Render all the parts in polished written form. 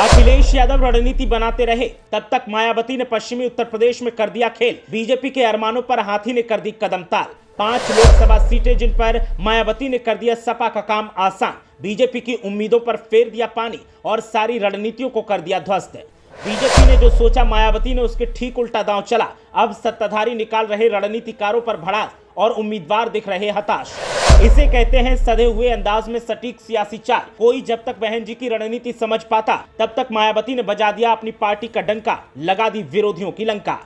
अखिलेश यादव रणनीति बनाते रहे, तब तक मायावती ने पश्चिमी उत्तर प्रदेश में कर दिया खेल। बीजेपी के अरमानों पर हाथी ने कर दी कदम ताल। 5 लोकसभा सीटें जिन पर मायावती ने कर दिया सपा का काम आसान। बीजेपी की उम्मीदों पर फेर दिया पानी और सारी रणनीतियों को कर दिया ध्वस्त। बीजेपी ने जो सोचा मायावती ने उसके ठीक उल्टा दांव चला। अब सत्ताधारी निकाल रहे रणनीतिकारों पर भड़ास और उम्मीदवार दिख रहे हताश। इसे कहते हैं सधे हुए अंदाज में सटीक सियासी चाल। कोई जब तक बहन जी की रणनीति समझ पाता, तब तक मायावती ने बजा दिया अपनी पार्टी का डंका, लगा दी विरोधियों की लंका।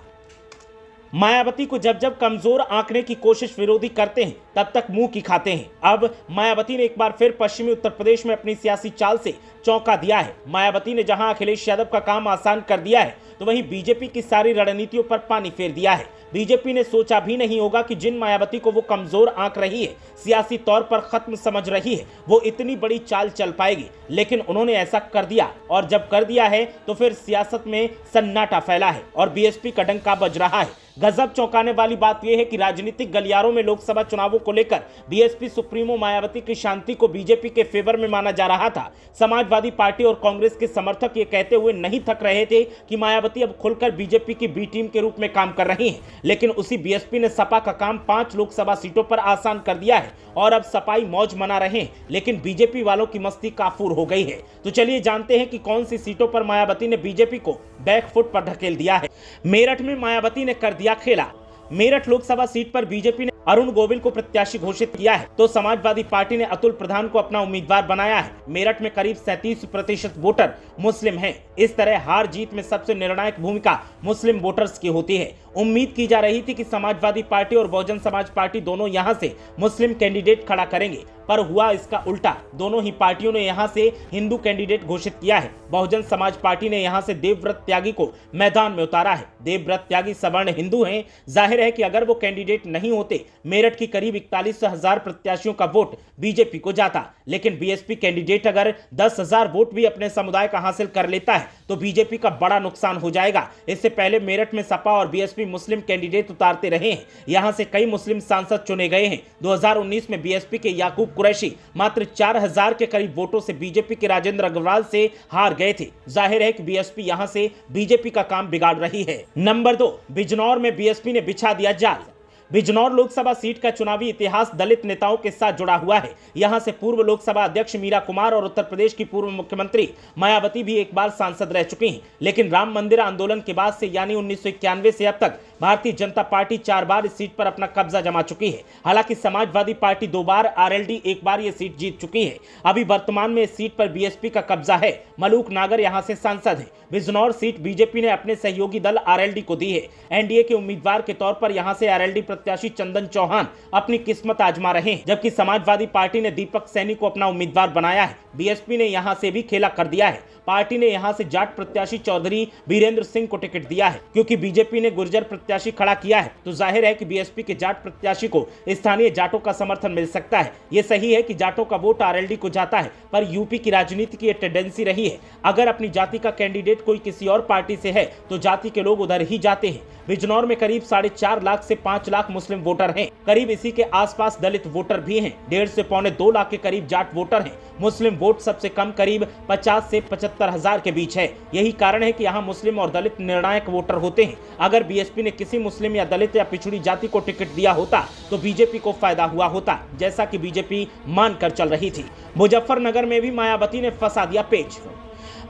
मायावती को जब जब कमजोर आंकने की कोशिश विरोधी करते हैं, तब तक मुंह की खाते हैं। अब मायावती ने एक बार फिर पश्चिमी उत्तर प्रदेश में अपनी सियासी चाल से चौंका दिया है। मायावती ने जहां अखिलेश यादव का काम आसान कर दिया है, तो वहीं बीजेपी की सारी रणनीतियों पर पानी फेर दिया है। बीजेपी ने सोचा भी नहीं होगा कि जिन मायावती को वो कमजोर आंक रही है, सियासी तौर पर खत्म समझ रही है, वो इतनी बड़ी चाल चल पाएगी। लेकिन उन्होंने ऐसा कर दिया, और जब कर दिया है तो फिर सियासत में सन्नाटा फैला है और बीएसपी का डंका बज रहा है। गजब चौंकाने वाली बात यह है कि राजनीतिक गलियारों में लोकसभा चुनावों को लेकर बीएसपी सुप्रीमो मायावती की शांति को बीजेपी के फेवर में माना जा रहा था। समाजवादी पार्टी और कांग्रेस के समर्थक ये कहते हुए नहीं थक रहे थे कि मायावती अब खुलकर बीजेपी की बी टीम के रूप में काम कर रही हैं। लेकिन उसी बीएसपी ने सपा का काम 5 लोकसभा सीटों पर आसान कर दिया है और अब सपाई मौज मना रहे हैं। लेकिन बीजेपी वालों की मस्ती काफूर हो गई है। तो चलिए जानते हैं कि कौन सी सीटों पर मायावती ने बीजेपी को बैकफुट पर ढकेल दिया है। मेरठ में मायावती ने कर दिया खेला। मेरठ लोकसभा सीट पर बीजेपी ने अरुण गोविल को प्रत्याशी घोषित किया है, तो समाजवादी पार्टी ने अतुल प्रधान को अपना उम्मीदवार बनाया है। मेरठ में करीब 37% वोटर मुस्लिम हैं। इस तरह हार जीत में सबसे निर्णायक भूमिका मुस्लिम वोटर्स की होती है। उम्मीद की जा रही थी कि समाजवादी पार्टी और बहुजन समाज पार्टी दोनों यहां से मुस्लिम कैंडिडेट खड़ा करेंगे, पर हुआ इसका उल्टा। दोनों ही पार्टियों ने यहां से हिंदू कैंडिडेट घोषित किया है। बहुजन समाज पार्टी ने यहां से देवव्रत त्यागी को मैदान में उतारा है। देवव्रत त्यागी सवर्ण हिंदू हैं। जाहिर है कि अगर वो कैंडिडेट नहीं होते, मेरठ की करीब 41,000 प्रत्याशियों का वोट बीजेपी को जाता। लेकिन बीएसपी कैंडिडेट अगर 10,000 वोट भी अपने समुदाय का हासिल कर लेता है, तो बीजेपी का बड़ा नुकसान हो जाएगा। इससे पहले मेरठ में सपा और बीएसपी मुस्लिम कैंडिडेट उतारते रहे हैं। यहां से कई मुस्लिम सांसद चुने गए हैं। 2019 में बीएसपी के याकूब कुरैशी मात्र 4,000 के करीब वोटों से बीजेपी के राजेंद्र अग्रवाल से हार गए थे। जाहिर है कि बीएसपी यहां से बीजेपी का काम बिगाड़ रही है। नंबर 2, बिजनौर में बीएसपी ने बिछा दिया जाल। बिजनौर लोकसभा सीट का चुनावी इतिहास दलित नेताओं के साथ जुड़ा हुआ है। यहां से पूर्व लोकसभा अध्यक्ष मीरा कुमार और उत्तर प्रदेश की पूर्व मुख्यमंत्री मायावती भी एक बार सांसद रह चुकी हैं। लेकिन राम मंदिर आंदोलन के बाद से यानी 1991 से अब तक भारतीय जनता पार्टी 4 बार इस सीट पर अपना कब्जा जमा चुकी है। हालांकि समाजवादी पार्टी 2 बार, आरएलडी 1 बार ये सीट जीत चुकी है। अभी वर्तमान में इस सीट पर बीएसपी का कब्जा है। मलूक नागर यहां से सांसद है। बिजनौर सीट बीजेपी ने अपने सहयोगी दल आरएलडी को दी है। एनडीए के उम्मीदवार के तौर पर यहां से आरएलडी प्रत्याशी चंदन चौहान अपनी किस्मत आजमा रहे हैं, जबकि समाजवादी पार्टी ने दीपक सैनी को अपना उम्मीदवार बनाया है। बीएसपी ने यहां से भी खेला कर दिया है। पार्टी ने यहां से जाट प्रत्याशी चौधरी बीरेंद्र सिंह को टिकट दिया है। क्योंकि बीजेपी ने गुर्जर प्रत्याशी खड़ा किया है, तो जाहिर है कि बीएसपी के जाट प्रत्याशी को स्थानीय जाटों का समर्थन मिल सकता है। यह सही है कि जाटों का वोट आरएलडी को जाता है, पर यूपी की राजनीति की यह टेंडेंसी रही है, अगर अपनी जाति का कैंडिडेट कोई किसी और पार्टी से है, तो जाति के लोग उधर ही जाते हैं। बिजनौर में करीब 4.5 लाख से 5 लाख मुस्लिम वोटर हैं। करीब इसी के आसपास दलित वोटर भी हैं। 1.5 से पौने 2 लाख के करीब जाट वोटर हैं। मुस्लिम वोट सबसे कम करीब 50 से 75,000 के बीच है। यही कारण है कि यहाँ मुस्लिम और दलित निर्णायक वोटर होते हैं। अगर बीएसपी ने किसी मुस्लिम या दलित या पिछड़ी जाति को टिकट दिया होता, तो बीजेपी को फायदा हुआ होता, जैसा कि बीजेपी मानकर चल रही थी। मुजफ्फरनगर में भी मायावती ने फंसा दिया पेच।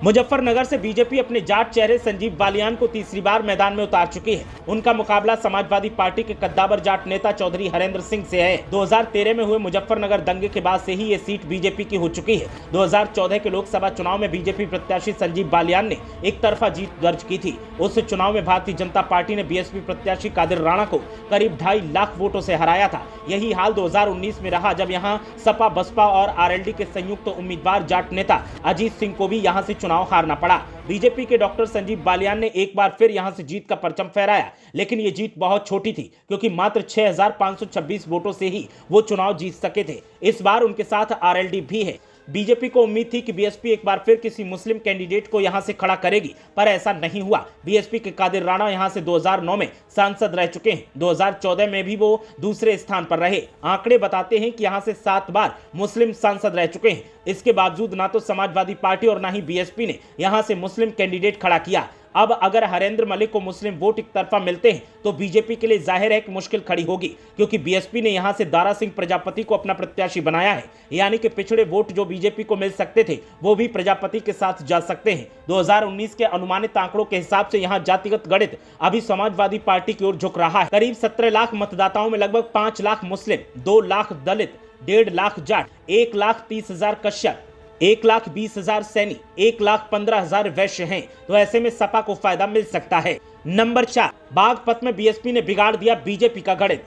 मुजफ्फरनगर से बीजेपी अपने जाट चेहरे संजीव बालियान को तीसरी बार मैदान में उतार चुकी है। उनका मुकाबला समाजवादी पार्टी के कद्दावर जाट नेता चौधरी हरेंद्र सिंह से है। 2013 में हुए मुजफ्फरनगर दंगे के बाद से ही ये सीट बीजेपी की हो चुकी है। 2014 के लोकसभा चुनाव में बीजेपी प्रत्याशी संजीव बालियान ने एक तरफा जीत दर्ज की थी। उस चुनाव में भारतीय जनता पार्टी ने बीएसपी प्रत्याशी कादिर राणा को करीब 2.5 लाख वोटों से हराया था। यही हाल 2019 में रहा, जब यहाँ सपा, बसपा और आरएलडी के संयुक्त उम्मीदवार जाट नेता अजीत सिंह को भी यहाँ से चुनाव हारना पड़ा। बीजेपी के डॉक्टर संजीव बालियान ने एक बार फिर यहां से जीत का परचम फहराया, लेकिन ये जीत बहुत छोटी थी, क्योंकि मात्र 6,526 वोटों से ही वो चुनाव जीत सके थे। इस बार उनके साथ आरएलडी भी है। बीजेपी को उम्मीद थी कि बीएसपी एक बार फिर किसी मुस्लिम कैंडिडेट को यहां से खड़ा करेगी, पर ऐसा नहीं हुआ। बीएसपी के कादिर राणा यहां से 2009 में सांसद रह चुके हैं। 2014 में भी वो दूसरे स्थान पर रहे। आंकड़े बताते हैं कि यहां से 7 बार मुस्लिम सांसद रह चुके हैं। इसके बावजूद ना तो समाजवादी पार्टी और ना ही बीएसपी ने यहां से मुस्लिम कैंडिडेट खड़ा किया। अब अगर हरेंद्र मलिक को मुस्लिम वोट एक तरफा मिलते हैं तो बीजेपी के लिए जाहिर है कि मुश्किल खड़ी होगी, क्योंकि बीएसपी ने यहां से दारा सिंह प्रजापति को अपना प्रत्याशी बनाया है। यानी कि पिछड़े वोट जो बीजेपी को मिल सकते थे वो भी प्रजापति के साथ जा सकते हैं। 2019 के अनुमानित आंकड़ों के हिसाब से यहां जातिगत गणित अभी समाजवादी पार्टी की ओर झुक रहा है। करीब 17 लाख मतदाताओं में लगभग 5 लाख मुस्लिम, 2 लाख दलित, 1.5 लाख जाट, 1,30,000 कश्यप, 1,20,000 सैनी, 1,15,000 वैश्य हैं। तो ऐसे में सपा को फायदा मिल सकता है। नंबर 4, बागपत में बीएसपी ने बिगाड़ दिया बीजेपी का गणित।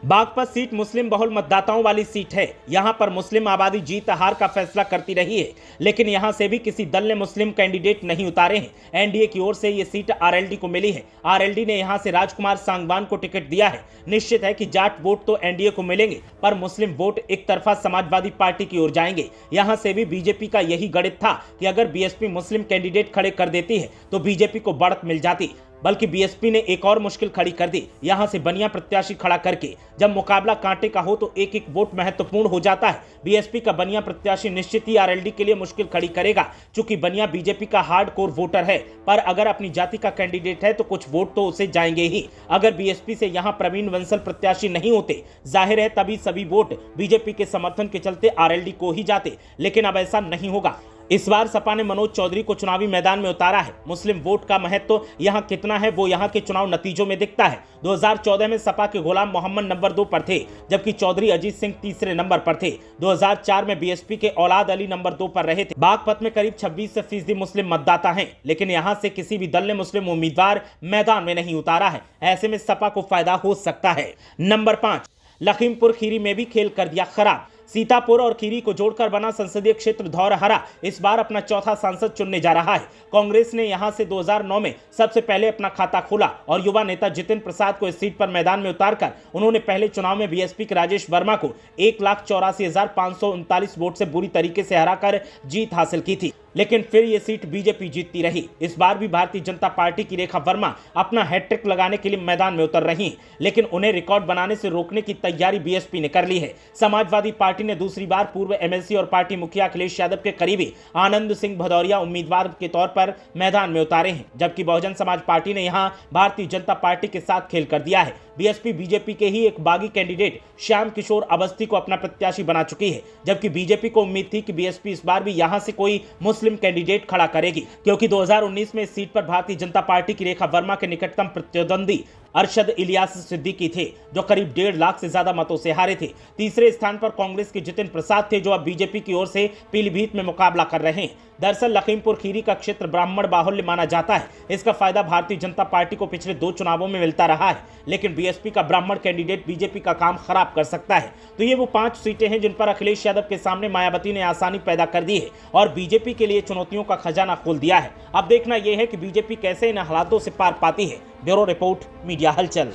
बागपत सीट मुस्लिम बहुल मतदाताओं वाली सीट है। यहां पर मुस्लिम आबादी जीत हार का फैसला करती रही है, लेकिन यहां से भी किसी दल ने मुस्लिम कैंडिडेट नहीं उतारे हैं। एनडीए की ओर से यह सीट आरएलडी को मिली है। आरएलडी ने यहां से राजकुमार सांगवान को टिकट दिया है। निश्चित है कि जाट वोट तो एनडीए को मिलेंगे, पर मुस्लिम वोट एक तरफा समाजवादी पार्टी की ओर जाएंगे। यहां से भी बीजेपी का यही गणित था कि अगर बीएसपी मुस्लिम कैंडिडेट खड़े कर देती है तो बीजेपी को बढ़त मिल जाती, बल्कि बीएसपी ने एक और मुश्किल खड़ी कर दी। यहां से बनिया प्रत्याशी खड़ा करके जब मुकाबला कांटे का हो तो एक एक वोट महत्वपूर्ण हो जाता है। बीएसपी का बनिया प्रत्याशी निश्चित ही आरएलडी के लिए मुश्किल खड़ी करेगा, चूंकि बनिया बीजेपी का हार्डकोर वोटर है, पर अगर अपनी जाति का कैंडिडेट है तो कुछ वोट तो उसे जाएंगे ही। अगर बीएसपी से यहां प्रवीण बंसल प्रत्याशी नहीं होते, जाहिर है तभी सभी वोट बीजेपी के समर्थन के चलते आरएलडी को ही जाते, लेकिन अब ऐसा नहीं होगा। इस बार सपा ने मनोज चौधरी को चुनावी मैदान में उतारा है। मुस्लिम वोट का महत्व यहां कितना है वो यहां के चुनाव नतीजों में दिखता है। 2014 में सपा के गुलाम मोहम्मद नंबर 2 पर थे, जबकि चौधरी अजीत सिंह तीसरे नंबर पर थे। 2004 में बीएसपी के औलाद अली नंबर 2 पर रहे थे। बागपत में करीब 26% मुस्लिम मतदाता हैं, लेकिन यहां से किसी भी दल ने मुस्लिम उम्मीदवार मैदान में नहीं उतारा है। ऐसे में सपा को फायदा हो सकता है। नंबर 5, लखीमपुर खीरी में भी खेल कर दिया खराब। सीतापुर और खीरी को जोड़कर बना संसदीय क्षेत्र धौरहरा इस बार अपना चौथा सांसद चुनने जा रहा है। कांग्रेस ने यहां से 2009 में सबसे पहले अपना खाता खोला और युवा नेता जितिन प्रसाद को इस सीट पर मैदान में उतारकर उन्होंने पहले चुनाव में बीएसपी के राजेश वर्मा को 1,84,539 वोट से बुरी तरीके से हराकर जीत हासिल की थी, लेकिन फिर ये सीट बीजेपी जीतती रही। इस बार भी भारतीय जनता पार्टी की रेखा वर्मा अपना हैट्रिक लगाने के लिए मैदान में उतर रही हैं, लेकिन उन्हें रिकॉर्ड बनाने से रोकने की तैयारी बीएसपी ने कर ली है। समाजवादी पार्टी ने दूसरी बार पूर्व एमएलसी और पार्टी मुखिया अखिलेश यादव के करीबी आनंद सिंह भदौरिया उम्मीदवार के तौर पर मैदान में उतारे हैं, जबकि बहुजन समाज पार्टी ने यहां भारतीय जनता पार्टी के साथ खेल कर दिया है। बीएसपी बीजेपी के ही एक बागी कैंडिडेट श्याम किशोर अवस्थी को अपना प्रत्याशी बना चुकी है, जबकि बीजेपी को उम्मीद थी कि बीएसपी इस बार भी यहां से कोई मुस्लिम कैंडिडेट खड़ा करेगी, क्योंकि 2019 में इस सीट पर भारतीय जनता पार्टी की रेखा वर्मा के निकटतम प्रतिद्वंदी अरशद इलियास सिद्दीकी थे, जो करीब 1.5 लाख से ज्यादा मतों से हारे थे। तीसरे स्थान पर कांग्रेस के जितिन प्रसाद थे, जो अब बीजेपी की ओर से पीलीभीत में मुकाबला कर रहे हैं। दरअसल लखीमपुर खीरी का क्षेत्र ब्राह्मण बाहुल्य माना जाता है। इसका फायदा भारतीय जनता पार्टी को पिछले 2 चुनावों में मिलता रहा है, लेकिन बीएसपी का ब्राह्मण कैंडिडेट बीजेपी का काम खराब कर सकता है। तो ये वो 5 सीटें हैं जिन पर अखिलेश यादव के सामने मायावती ने आसानी पैदा कर दी है और बीजेपी के लिए चुनौतियों का खजाना खोल दिया है। अब देखना यह है कि बीजेपी कैसे इन हालातों से पार पाती है। ब्यूरो रिपोर्ट, मीडिया हलचल।